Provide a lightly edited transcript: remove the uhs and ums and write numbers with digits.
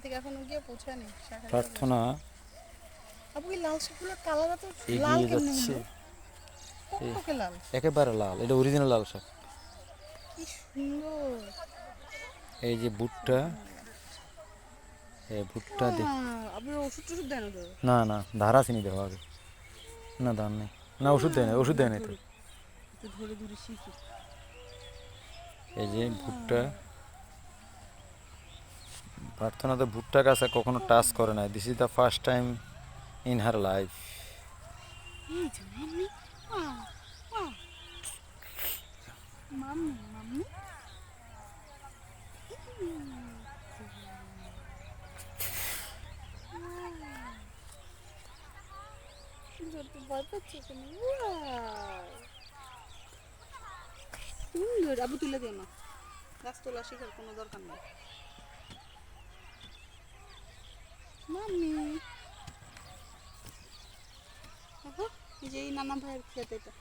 থেকে এখনো গিয়ে পৌঁছায়নি শাখায়। প্রার্থনা আপু কি লাল শাকগুলোর কালার তো লাল এগিয়ে কেমনে যাচ্ছে, হলো? টকটকে লাল, একেবারে লাল, এটা অরিজিনাল লাল শাক। কি সুন্দর। এই যে ভুট্টা, এই ভুট্টা দেখ। আপনার ওষুধ টষুধ দেয় না তো? না না, ধার আসেনি দেওয়া আগে, না ধার নেই, না ওষুধ দেয় না, ওষুধ দেয় না তো। একটু ধরে ধরে শিখি। এই যে ভুট্টা, প্রার্থনা তো ভুট্টা গাছে কখনো টাচ করে না, this is the first time in her life. এই যে মাম্মি, মাম্মি মাম্মি, যত ভয় পাচ্ছে কেন? সুন্দর। আবু তুলে দিও না, গাছ তোলা শেখার কোনো দরকার নেই। মাম্মি, এই যে এই নানা ভাইয়ের খেতে এটা।